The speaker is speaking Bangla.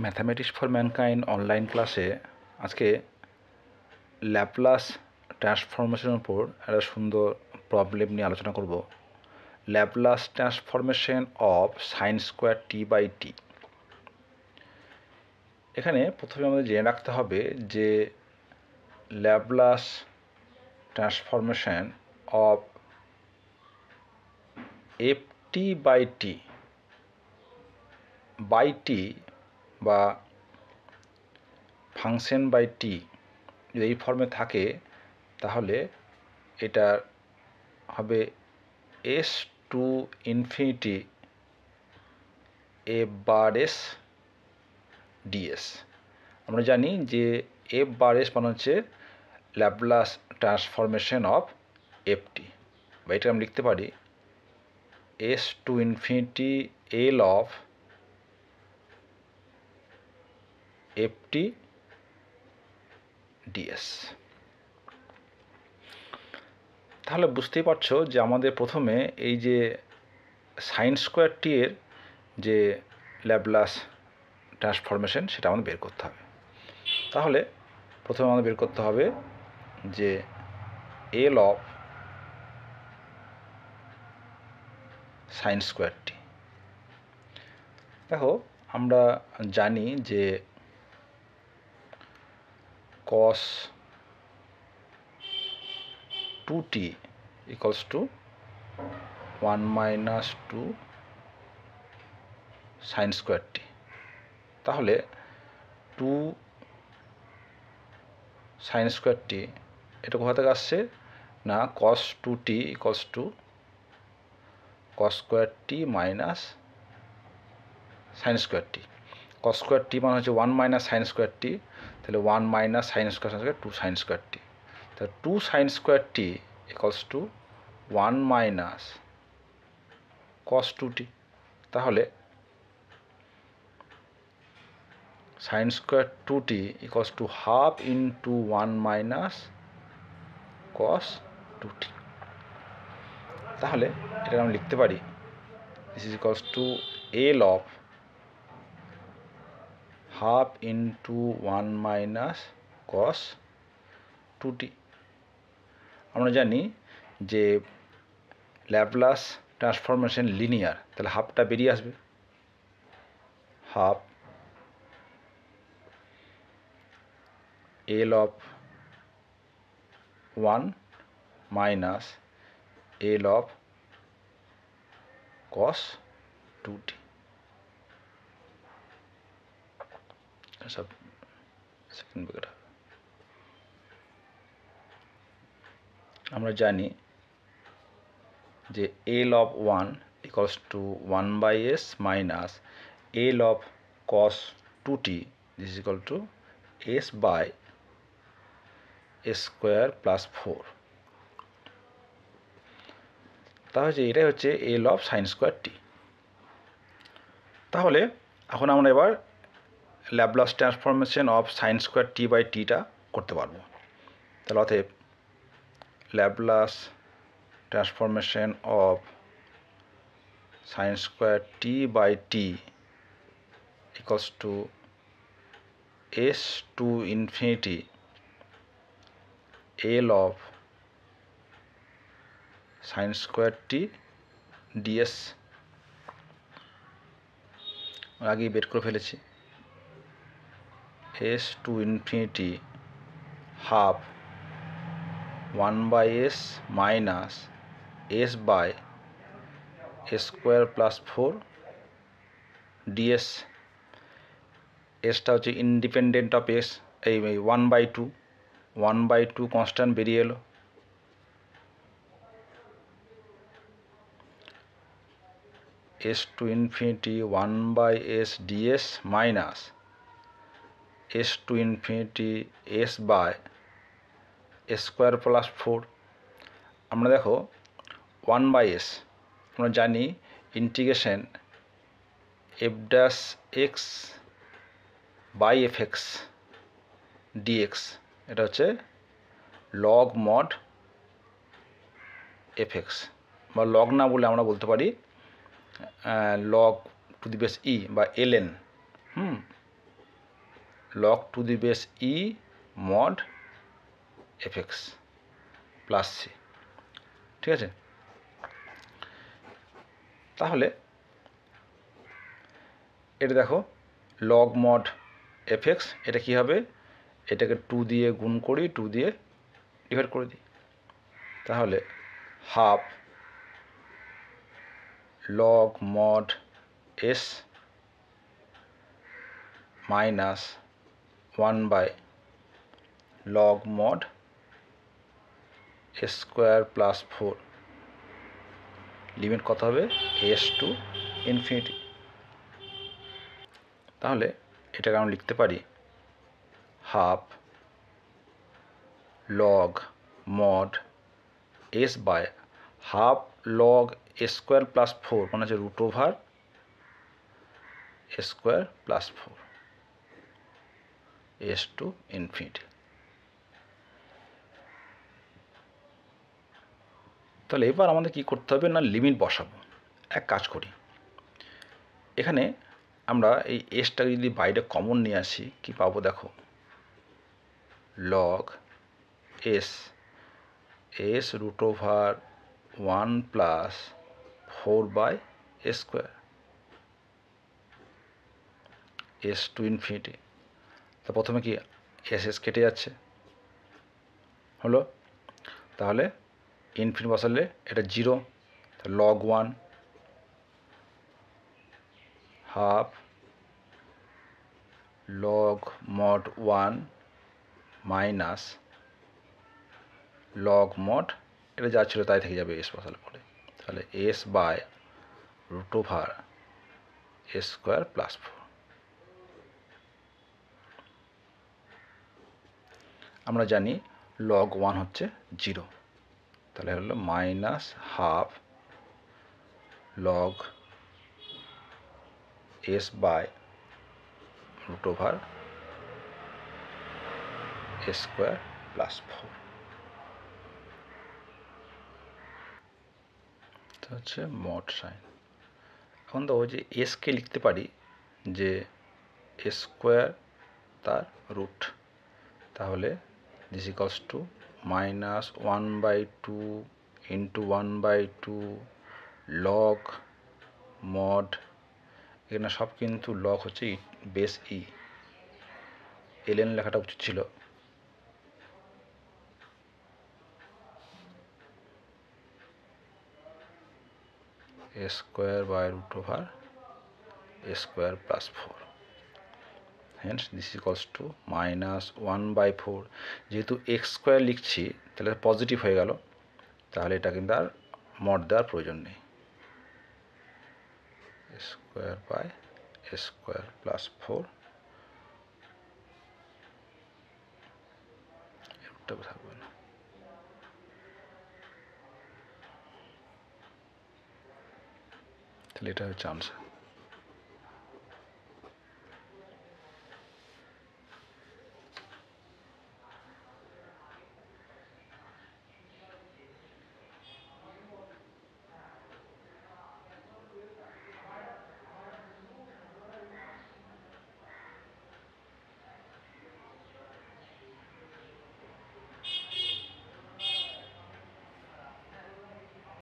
ম্যাথামেটিক্স ফর ম্যানকাইন্ড অনলাইন ক্লাসে আজকে ল্যাপ্লাস ট্রান্সফরমেশনের উপর একটা সুন্দর প্রবলেম নিয়ে আলোচনা করব। Laplace transformation of sine square t by t. এখানে প্রথমে আমাদের জেনে রাখতে হবে যে Laplace transformation of f t by t বা ফাংশন বাই টি যদি এই ফর্মে থাকে তাহলে এটা হবে S to infinity F bar S DS. আমরা জানি যে এফ বার এস মানে হচ্ছে ল্যাপ্লাস ট্রান্সফরমেশন অফ এফ টি, বা এটা আমি লিখতে পারি S to infinity L of f T DS. তাহলে বুঝতেই পারছো যে আমাদের প্রথমে এই যে সাইন স্কোয়ার টি এর যে ল্যাপ্লাস ট্রান্সফরমেশন সেটা আমাদের বের করতে হবে। তাহলে প্রথমে আমাদের বের করতে হবে যে L of sine square t. দেখো আমরা জানি যে cos 2t equals to 1 minus 2 sine square t. তাহলে 2 সাইন স্কোয়ার টি এটা কোথা থেকে আসছে না, cos 2t equals to cos square t minus sine square t. Cos square t মানে হচ্ছে 1 মাইনাস সাইন স্কোয়ার টি, তাহলে 1 minus sine square 2 sine square t. তাহলে 2 sine square t equals to 1 minus cos 2t। তাহলে sine square 2t equals to half into 1 minus cos 2t। তাহলে এটা আমি লিখতে পারি this is equals to L of half into 1 minus cos 2t। আমরা জানি যে ল্যাপ্লাস ট্রান্সফরমেশন লিনিয়ার, তাহলে হাফটা বেরিয়ে আসবে, half L of 1 minus L of cos 2t। সব সেকেন্ড ব্র্যাকেট হবে। আমরা জানি যে L of 1 equals to 1 by s minus L of cos 2t this is equal to s by S square plus 4। তাহলে এটাই হচ্ছে L of sine square t. তাহলে এখন আমরা এবার Laplace transformation of sine square t by টিটা করতে পারবো। তাহলে অতএব Laplace transformation of sine square t by t equals to s to infinity L of sine square t ds. আগেই বের করে ফেলেছি, s to infinity half 1 by s minus s by S square plus 4 ds. এসটা হচ্ছে ইন্ডিপেন্ডেন্ট অফ এস, এই 1/2 কনস্ট্যান্ট বেরিয়ে এলো। S to infinity 1 by s ds minus s to infinity s by S square plus 4। আমরা দেখো 1 বাই এস আমরা জানি integration F dash X by F X DX, এটা হচ্ছে লগ মড এফ এক্স, বা লগ না বলে আমরা বলতে পারি log to the base E বা LN. Log to the base E mod FX plus C. ঠিক আছে, তাহলে এটা দেখো লগ মড এফএক্স, এটা কি হবে, এটাকে 2 দিয়ে গুণ করি, 2 দিয়ে ডিভাইড করে দিই, তাহলে half log mod S minus 1 by log mod S square plus 4, limit কত হবে এস টু ইনফিনিটি। তাহলে এটাকে আমরা লিখতে পারি half log mod S by half log S square plus 4 মানে হচ্ছে root over S square plus 4 S to infinity. তাহলে এবার আমাদের কি করতে হবে না, লিমিট বসাবো। এক কাজ করি, এখানে আমরা এই এসটাকে যদি বাইরে কমন নিয়ে আসি কি পাবো দেখো, log S S root over 1 plus 4 by S square S to infinity. তো প্রথমে কি এস এস কেটে যাচ্ছে, হলো, তাহলে ইনফিনিটি বসালে এটা 0, log 1 half log mod 1 minus log mod, এটা যা ছিল তাই থেকে যাবে এস বসালে পরে, তাহলে S by root over S square plus 4। আমরা জানি লগ 1 হচ্ছে 0, তাহলে হলো minus half log S by root over S square plus 4, হচ্ছে মড সাইন। এখন তো ওই যে এসকে লিখতে পারি যে এস স্কোয়ার তার রুট, তাহলে this equals to minus 1/2 into 1/2 log mod, এখানে সব কিন্তু লগ হচ্ছে বেস ই, এলএন লেখাটা উচিত ছিল, a square by root over a square plus 4, hence this is equals to minus 1/4। যেহেতু এক্স স্কোয়ার লিখছি তাহলে পজিটিভ হয়ে গেল, তাহলে এটা কিন্তু আর মড দেওয়ার প্রয়োজন নেই, স্কোয়ার বাই স্কোয়ার প্লাস 4 থাকবে না। তাহলে এটা হচ্ছে আনসার।